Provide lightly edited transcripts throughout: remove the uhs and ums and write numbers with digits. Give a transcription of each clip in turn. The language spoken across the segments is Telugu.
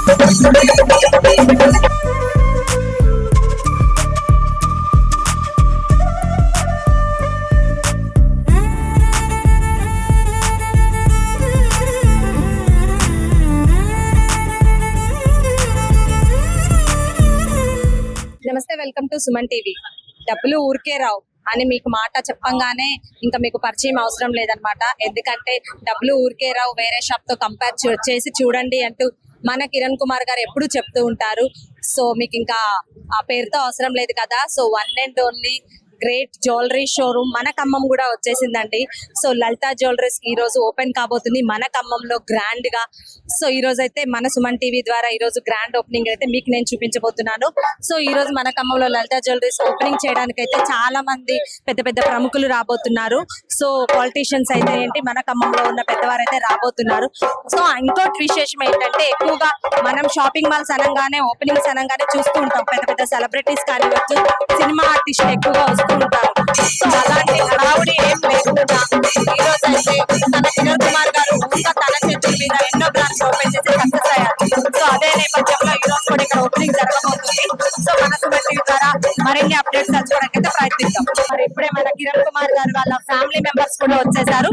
నమస్తే, వెల్కమ్ టు సుమన్ టీవీ. డబ్బులు ఊరికే రావు అని మీకు మాట చెప్పంగానే ఇంకా మీకు పరిచయం అవసరం లేదనమాట. ఎందుకంటే డబ్బులు ఊరికే రావు, వేరే షాప్ తో కంపేర్ చేసి చూడండి అంటూ మన కిరణ్ కుమార్ గారు ఎప్పుడు చెప్తూ ఉంటారు. సో మీకు ఇంకా ఆ పేరుతో అవసరం లేదు కదా. So one and only great jewellery showroom మన ఖమ్మం కూడా వచ్చేసిందండి. సో లలిత జ్యువెలరీస్ ఈ రోజు ఓపెన్ కాబోతుంది మన ఖమ్మంలో గ్రాండ్ గా. సో ఈ రోజు అయితే మన సుమన్ టీవీ ద్వారా ఈ రోజు గ్రాండ్ ఓపెనింగ్ అయితే మీకు నేను చూపించబోతున్నాను. సో ఈ రోజు మన ఖమ్మంలో లలిత జ్యువెలరీస్ ఓపెనింగ్ చేయడానికి అయితే చాలా మంది పెద్ద పెద్ద ప్రముఖులు రాబోతున్నారు. సో పాలిటీషియన్స్ అయితే ఏంటి, మన ఖమ్మంలో ఉన్న పెద్దవారు అయితే రాబోతున్నారు. సో ఇంకోటి విశేషం ఏంటంటే, ఎక్కువగా మనం షాపింగ్ మాల్స్ అనగానే ఓపెనింగ్స్ అనగానే చూస్తూ ఉంటాం పెద్ద పెద్ద సెలబ్రిటీస్ కానివచ్చు, సినిమా ఆర్టిస్టులు ఎక్కువగా వస్తూ ఉంటారు. సో అలాంటి హడావుడి ఏం లేకుండా ఈ రోజు అయితే మన కిరణ్ కుమార్ గారు ఇంకా తన చేతుల మీద ఎన్నో బ్రాంచ్ ఓపెన్ చేసి సక్సెస్ అయ్యారు. సో అదే నేపథ్యంలో ఈ రోజు కూడా ఇక్కడ ఓపెనింగ్ జరగబోతుంది. సో మన సుమన్ టీవీ ద్వారా మరిన్ని అప్డేట్స్ తెలుసుకోవడానికి అయితే ప్రయత్నిద్దాం. మరి ఇప్పుడే మన కిరణ్ కుమార్ గారు వాళ్ళ ఫ్యామిలీ మెంబర్స్ కూడా వచ్చేసారు.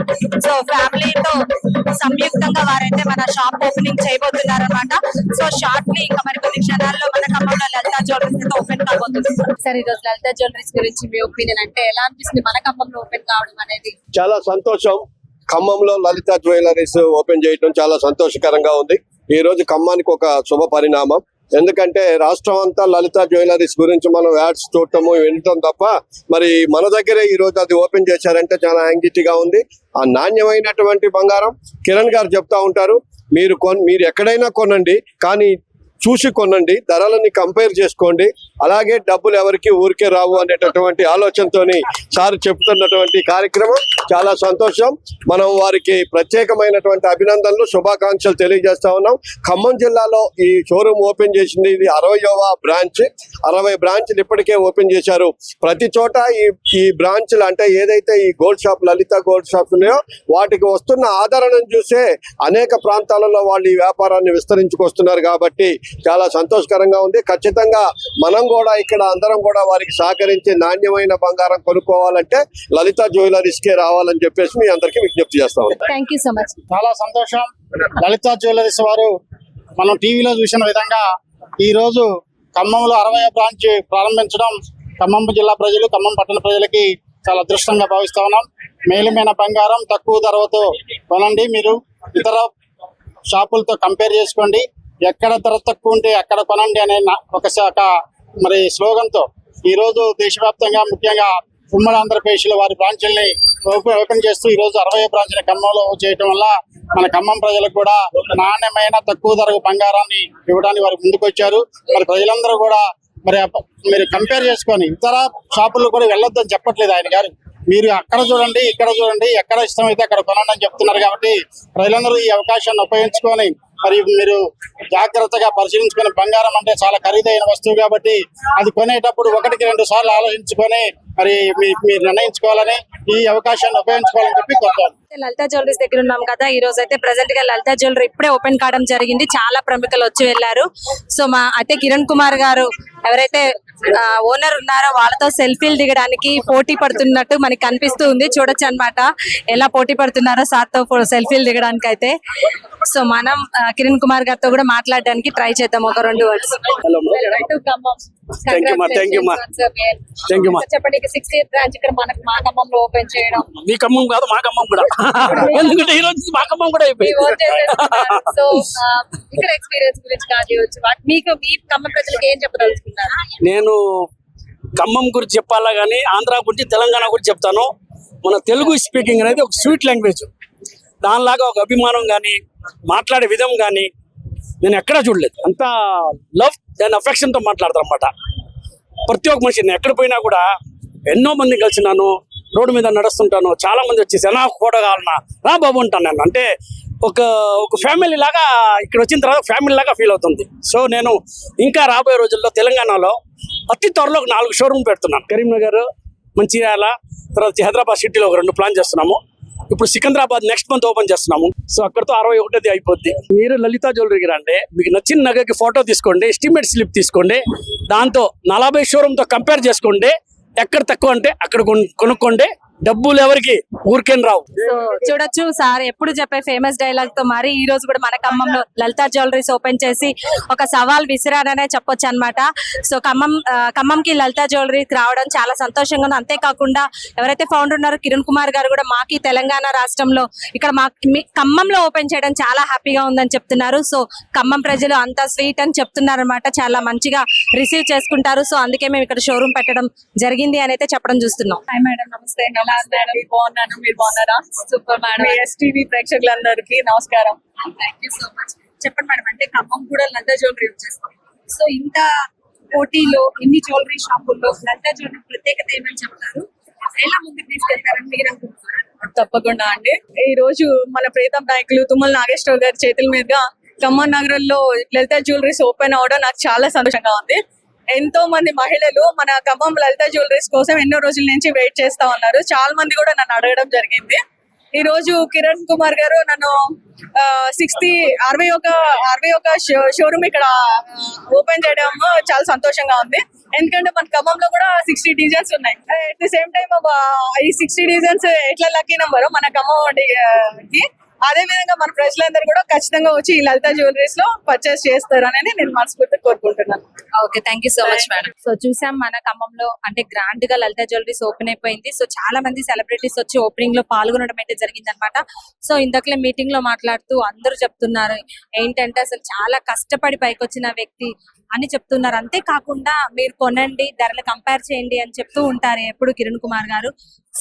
సో ఫ్యామిలీతో సంయుక్తంగా వారైతే మన షాప్ ఓపెనింగ్ చేయబోతున్నారు అనమాట. సో షార్ట్లీ ఇంకా మరి కొన్ని క్షణాల్లో మన ఖమ్మంలో లలిత జ్యువెలరీస్ అయితే ఓపెన్ కాబోతుంది. సార్, ఈ రోజు లలిత జ్యువెలరీస్ గురించి మీ ఒపీనియన్ అంటే ఎలా అనిపిస్తుంది? మన ఖమ్మంలో ఓపెన్ కావడం అనేది చాలా సంతోషం. ఖమ్మంలో లలిత జ్యువెలరీస్ ఓపెన్ చేయడం చాలా సంతోషకరంగా ఉంది. ఈ రోజు ఖమ్మానికి ఒక శుభ పరిణామం. ఎందుకంటే రాష్ట్రం అంతా లలిత జ్యువెలరీస్ గురించి మనం యాడ్స్ చూడటము వినటం తప్ప మరి మన దగ్గరే ఈ రోజు అది ఓపెన్ చేశారంటే చాలా యాంగ్జైటీగా ఉంది. ఆ నాణ్యమైనటువంటి బంగారం కిరణ్ గారు చెప్తా ఉంటారు, మీరు ఎక్కడైనా కొనండి, కానీ చూసి కొనండి, ధరలని కంపేర్ చేసుకోండి, అలాగే డబ్బులు ఎవరికి ఊరికే రావు అనేటటువంటి ఆలోచనతోని సార్ చెప్తున్నటువంటి కార్యక్రమం చాలా సంతోషం. మనం వారికి ప్రత్యేకమైనటువంటి అభినందనలు, శుభాకాంక్షలు తెలియజేస్తా ఉన్నాం. ఖమ్మం జిల్లాలో ఈ షోరూమ్ ఓపెన్ చేసింది, ఇది 60వ బ్రాంచ్. 60 బ్రాంచ్లు ఇప్పటికే ఓపెన్ చేశారు. ప్రతి చోట ఈ బ్రాంచ్లు అంటే ఏదైతే ఈ గోల్డ్ షాప్, లలిత గోల్డ్ షాప్స్ ఉన్నాయో వాటికి వస్తున్న ఆదరణను చూసే అనేక ప్రాంతాలలో వాళ్ళు ఈ వ్యాపారాన్ని విస్తరించుకొస్తున్నారు. కాబట్టి చాలా సంతోషకరంగా ఉంది. ఖచ్చితంగా మనం కూడా ఇక్కడ అందరం కూడా వారికి సహకరించి నాణ్యమైన బంగారం కొనుక్కోవాలంటే లలిత జ్యువెలరీస్ కే రావాలని చెప్పేసి మీ అందరికీ విజ్ఞప్తి చేస్తాం. Thank you so much. చాలా సంతోషం. లలిత జ్యువెలరీస్ వారు మనం టీవీలో చూసిన విధంగా ఈ రోజు ఖమ్మంలో 60వ బ్రాంచ్ ప్రారంభించడం ఖమ్మం జిల్లా ప్రజలు, ఖమ్మం పట్టణ ప్రజలకి చాలా అదృష్టంగా భావిస్తా ఉన్నాం. మేలిమైన బంగారం తక్కువ ధరతో కొనండి, మీరు ఇతర షాపులతో కంపేర్ చేసుకోండి, ఎక్కడ ధర తక్కువ ఉంటే అక్కడ కొనండి అనే ఒక మరి స్లోగన్ తో ఈ రోజు దేశవ్యాప్తంగా, ముఖ్యంగా ఉమ్మడి ఆంధ్రప్రదేశ్ లో వారి బ్రాంచ్ల్ని ఓపెన్ చేస్తూ ఈ రోజు 60వ బ్రాంచ్ ని ఖమ్మంలో చేయడం వల్ల మన ఖమ్మం ప్రజలకు కూడా నాణ్యమైన తక్కువ ధరకు బంగారాన్ని ఇవ్వడానికి వారు ముందుకొచ్చారు. మరి ప్రజలందరూ కూడా మీరు కంపేర్ చేసుకొని ఇతర షాపుల్లో కూడా వెళ్ళొద్దని చెప్పట్లేదు ఆయన గారు. మీరు అక్కడ చూడండి, ఇక్కడ చూడండి, ఎక్కడ ఇష్టమైతే అక్కడ కొనండి అని చెప్తున్నారు. కాబట్టి ప్రజలందరూ ఈ అవకాశాన్ని ఉపయోగించుకొని మరి మీరు జాగ్రత్తగా పరిశీలించుకొని, బంగారం అంటే చాలా ఖరీదైన వస్తువు కాబట్టి అది కొనేటప్పుడు 1-2 సార్లు ఆలోచించుకొని మరి మీరు నిర్ణయించుకోవాలని, ఈ అవకాశాన్ని ఉపయోగించుకోవాలని చెప్పి కోరుతాను. లలిత జ్యువెలరీస్ దగ్గర ఉన్నాం కదా. ఈ రోజు అయితే ప్రెసెంట్ గా లలిత జ్యువెలరీ ఇప్పుడే ఓపెన్ కావడం జరిగింది. చాలా ప్రముఖులు వచ్చి వెళ్లారు. సో అయితే కిరణ్ కుమార్ గారు ఎవరైతే ఓనర్ ఉన్నారో వాళ్ళతో సెల్ఫీలు దిగడానికి పోటీ పడుతున్నట్టు మనకి కనిపిస్తూ ఉంది. చూడొచ్చు అనమాట ఎలా పోటీ పడుతున్నారో సార్తో సెల్ఫీలు దిగడానికి అయితే. సో మనం కిరణ్ కుమార్ గారితో కూడా మాట్లాడడానికి ట్రై చేద్దాం ఒక 2 వర్డ్స్. చెప్పండి, 60th బ్రాంచ్ ఇక్కడ మనకు మా ఖమ్మంలో ఓపెన్ చేయడం. మీ ఖమ్మం కాదు, మా ఖమ్మం కూడా, ఎందుకంటే ఈ రోజు మా ఖమ్మం కూడా అయిపోయింది. సో ఇక్కడ ఎక్స్పీరియన్స్ గురించి కావచ్చు, మీకు మీ ఖమ్మం ప్రజలకు ఏం చెప్పదలుచుకున్నారు? నేను ఖమ్మం గురించి చెప్పాలా కానీ ఆంధ్ర గురించి, తెలంగాణ గురించి చెప్తాను. మన తెలుగు స్పీకింగ్ అనేది ఒక స్వీట్ లాంగ్వేజ్. దానిలాగా ఒక అభిమానం కానీ, మాట్లాడే విధం కానీ నేను ఎక్కడా చూడలేదు. అంతా లవ్ అండ్ అఫెక్షన్ తో మాట్లాడతారు అన్నమాట. ప్రతి ఒక్క మనిషి, నేను ఎక్కడ పోయినా కూడా ఎన్నో మంది కలిసినాను, రోడ్డు మీద నడుస్తుంటాను, చాలా మంది వచ్చేసి నా ఫోటో కావాలన్నా రా బాబు ఉంటాను నేను. అంటే ఒక ఫ్యామిలీ లాగా ఇక్కడ వచ్చిన తర్వాత ఫ్యామిలీ లాగా ఫీల్ అవుతుంది. సో నేను ఇంకా రాబోయే రోజుల్లో తెలంగాణలో అతి త్వరలో 4 షోరూమ్ పెడుతున్నాను. కరీంనగర్, మంచిర్యాల, తర్వాత హైదరాబాద్ సిటీలో ఒక 2 ప్లాన్ చేస్తున్నాము. ఇప్పుడు సికింద్రాబాద్ నెక్స్ట్ మంత్ ఓపెన్ చేస్తున్నాము. సో అక్కడతో 61ది అయిపోద్ది. మీరు లలిత జ్యువెలరీకి రండి, మీకు నచ్చిన నగకి ఫోటో తీసుకోండి, ఎస్టిమేట్ స్లిప్ తీసుకోండి, దాంతో 40 షోరూమ్ తో కంపేర్ చేసుకోండి. ఎక్కడ తక్కువ అంటే అక్కడ కొనుక్కోండి. డబ్బులు ఎవరికి ఊరికేం రావు. సో చూడొచ్చు సార్ ఎప్పుడు చెప్పే ఫేమస్ డైలాగ్ తో మరి ఈ రోజు కూడా మన ఖమ్మంలో లలిత జ్యువెలరీస్ ఓపెన్ చేసి ఒక సవాల్ విసిరారనే చెప్పొచ్చు అన్నమాట. సో ఖమ్మంకి లలిత జ్యువెలరీ రావడం చాలా సంతోషంగా ఉంది. అంతేకాకుండా ఎవరైతే ఫౌండర్ ఉన్నారో కిరణ్ కుమార్ గారు కూడా మాకి తెలంగాణ రాష్ట్రంలో ఇక్కడ ఖమ్మంలో ఓపెన్ చేయడం చాలా హ్యాపీగా ఉందని చెప్తున్నారు. సో ఖమ్మం ప్రజలు అంతా స్వీట్ అని చెప్తున్నారు అనమాట, చాలా మంచిగా రిసీవ్ చేసుకుంటారు. సో అందుకే మేము ఇక్కడ షోరూమ్ పెట్టడం జరిగింది అని అయితే చెప్పడం చూస్తున్నాం. హాయ్ మేడం, నమస్తే. బాగున్నాను, మీరు బాగున్నారా? Super madam. ఎస్టీవీ ప్రేక్షకులందరికీ నమస్కారం. Thank you so much. చెప్పండి మేడం, అంటే ఖమ్మం కూడా లలిత జ్యువెలరీ వచ్చేస్తాం. సో ఇంత పోటీలో ఇన్ని జ్యువెలరీ షాపుల్లో లలిత జ్యువెలరీ ప్రత్యేకత ఏమని చెప్తారు? ఎలా ముందుకు తీసుకెళ్తారని మీరు అనుకుంటున్నారు? తప్పకుండా అండి. ఈ రోజు మన ప్రీతం నాయకులు తుమ్మల నాగేశ్వరరావు గారి చేతుల మీదుగా ఖమ్మం నగరంలో లలిత జ్యువెలరీస్ ఓపెన్ అవడం నాకు చాలా సంతోషంగా ఉంది. ఎంతో మంది మహిళలు మన ఖమ్మం లలిత జ్యువెలరీస్ కోసం ఎన్నో రోజుల నుంచి వెయిట్ చేస్తా ఉన్నారు. చాలా మంది కూడా నన్ను అడగడం జరిగింది. ఈ రోజు కిరణ్ కుమార్ గారు నన్ను 61 షోరూమ్ ఇక్కడ ఓపెన్ చేయడం చాలా సంతోషంగా ఉంది. ఎందుకంటే మన ఖమ్మంలో కూడా 60 డిజైన్స్ ఉన్నాయి. అట్ ది సేమ్ టైమ్ ఈ 60 డిజైన్స్ ఎట్లా లక్కీ నెంబర్ మన ఖమ్మం కి, అదే విధంగా మన ప్రజలందరూ కూడా ఖచ్చితంగా వచ్చి ఈ లలిత జ్యువెలరీస్ లో పర్చేస్ చేస్తారని నేను మనస్ఫూర్తిగా కోరుకుంటున్నాను. Okay, thank you so much madam. So చూసాం మన ఖమ్మంలో అంటే గ్రాండ్ గా లలిత జ్యువెలరీస్ ఓపెన్ అయిపోయింది. సో చాలా మంది సెలబ్రిటీస్ వచ్చి ఓపెనింగ్ లో పాల్గొనడం అయితే జరిగింది అనమాట. సో ఇందాకలే మీటింగ్ లో మాట్లాడుతూ అందరూ చెప్తున్నారు ఏంటంటే అసలు చాలా కష్టపడి పైకొచ్చిన వ్యక్తి అని చెప్తున్నారు. అంతేకాకుండా మీరు కొనండి, ధరలు కంపేర్ చేయండి అని చెప్తూ ఉంటారు ఎప్పుడు కిరణ్ కుమార్ గారు.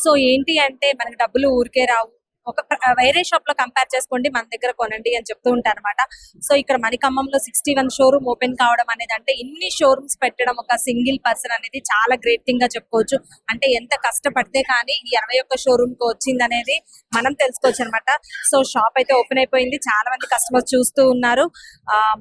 సో ఏంటి అంటే మనకి డబ్బులు ఊరికే రావు, ఒక వేరే షాప్ లో కంపేర్ చేసుకోండి, మన దగ్గర కొనండి అని చెప్తూ ఉంటారు అనమాట. సో ఇక్కడ మన ఖమ్మంలో 61 షోరూమ్ ఓపెన్ కావడం అనేది, అంటే ఇన్ని షోరూమ్స్ పెట్టడం ఒక సింగిల్ పర్సన్ అనేది చాలా గ్రేట్ థింగ్ గా చెప్పుకోవచ్చు. అంటే ఎంత కష్టపడితే కానీ ఈ 61 షోరూమ్ కు వచ్చింది అనేది మనం తెలుసుకోవచ్చు అనమాట. సో షాప్ అయితే ఓపెన్ అయిపోయింది, చాలా మంది కస్టమర్స్ చూస్తూ ఉన్నారు.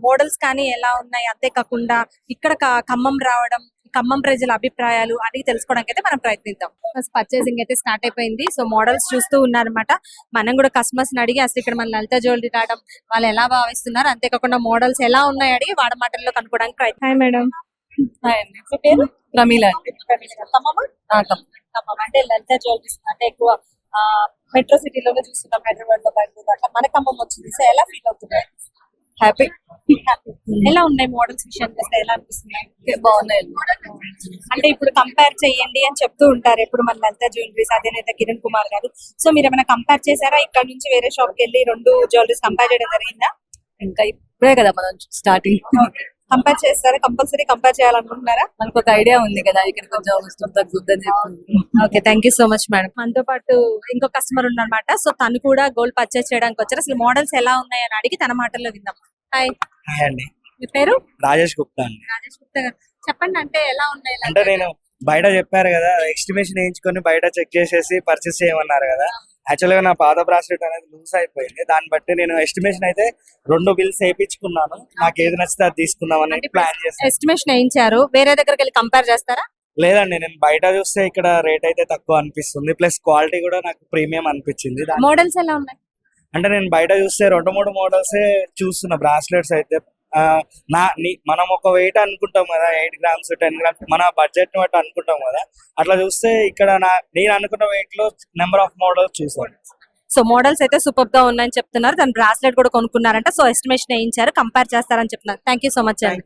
మోడల్స్ కానీ ఎలా ఉన్నాయి, అంతేకాకుండా ఇక్కడ ఖమ్మం రావడం, ఖమ్మం ప్రజల అభిప్రాయాలు అడిగి తెలుసుకోవడానికి అయితే మనం ప్రయత్నిద్దాం. పర్చేసింగ్ అయితే స్టార్ట్ అయిపోయింది. సో మోడల్స్ చూస్తూ ఉన్నారనమాట. మనం కూడా కస్టమర్స్ ని అడిగి అసలు ఇక్కడ మన లలిత జ్యువెలరీ రావడం వాళ్ళు ఎలా భావిస్తున్నారు, అంతేకాకుండా మోడల్స్ ఎలా ఉన్నాయి అడిగి వాడ మాటల్లో కనుక్కోవడానికి ప్రయత్నం. Hi madam. హాయ్ అండి, మీ పేరు? ప్రమీల అండి. ఖమ్మం అంటే లలిత జ్యువెలరీస్ అంటే ఎక్కువ మెట్రో సిటీలోనే చూస్తున్నాం, హైదరాబాద్ లో బయట అట్లా మన ఖమ్మం వచ్చింది. సో ఎలా ఫీల్ అవుతున్నాయి? హ్యాపీ. ఎలా ఉన్నాయి మోడల్స్ విషయానికి వస్తే ఎలా అనిపిస్తున్నాయి? బాగున్నాయి. అంటే ఇప్పుడు కంపేర్ చేయండి అని చెప్తూ ఉంటారు ఎప్పుడు మన లలిత జ్యువెలరీస్ అదేనైతే కిరణ్ కుమార్ గారు. సో మీరు ఏమైనా కంపేర్ చేశారా? ఇక్కడ నుంచి వేరే షాప్ కి వెళ్ళి 2 జ్యువెలరీస్ కంపేర్ చేయడం జరిగిందా? ఇంకా ఇప్పుడే కదా మనం స్టార్టింగ్. కంపేర్ చేస్తారా? కంపల్సరీ కంపేర్ చేయాలనుకుంటున్నారా? మనకు ఒక ఐడియా ఉంది కదా, ఇక్కడ కొంచెం వస్తుంది తగ్గుద్దని చెప్తుంది. Okay, thank you so much madam. మనతో పాటు ఇంకో కస్టమర్ ఉన్నారన్నమాట. సో తను కూడా గోల్డ్ పర్చేస్ చేయడానికి వచ్చారు. అసలు మోడల్స్ ఎలా ఉన్నాయి అని అడిగి తన మాటల్లో విందాం. హాయ్ అండి, మీ పేరు? రాజేష్ గుప్తా అండి. రాజేష్ గుప్తా గారు, చెప్పండి అంటే ఎలా ఉన్నాయి? అంటే నేను బయట చెప్పారు కదా, ఎస్టిమేషన్ వేయించుకొని బయట చెక్ చేసేసి పర్చేస్ చేయమన్నారు కదా. యాక్చువల్ గా నా పాత బ్రాస్లెట్ అనేది లూజ్ అయిపోయింది. దాన్ని బట్టి నేను ఎస్టిమేషన్ అయితే 2 బిల్స్ వేయించుకున్నాను. నాకు ఏది నచ్చితే అది తీసుకుందాం అని ప్లాన్ చేస్తాను. ఎస్టిమేషన్ వేయించారు, వేరే దగ్గరికి వెళ్ళి కంపేర్ చేస్తారా? లేదండి, నేను బయట చూస్తే ఇక్కడ రేట్ అయితే తక్కువ అనిపిస్తుంది, ప్లస్ క్వాలిటీ కూడా నాకు ప్రీమియం అనిపించింది. మోడల్స్ ఎలా ఉన్నాయి? అంటే నేను బయట చూస్తే 2-3 మోడల్స్ చూస్తున్నా. బ్రాస్లెట్స్ అయితే మనం ఒక వెయిట్ అనుకుంటాం కదా, 8 గ్రామ్స్ 10 గ్రామ్స్ మన బడ్జెట్ ని బట్టి అనుకుంటాం కదా. అట్లా చూస్తే ఇక్కడ నేను అనుకున్న వెయిట్ లో నెంబర్ ఆఫ్ మోడల్స్ చూసాను. సో మోడల్స్ అయితే సూపర్ గా ఉన్నాయని చెప్తున్నారు. తన బ్రాస్లెట్ కూడా కొనుక్కున్నారంట. సో ఎస్టిమేషన్ వేయించారు, కంపేర్ చేస్తారని చెప్తున్నారు. థ్యాంక్ యూ సో మచ్ అండి.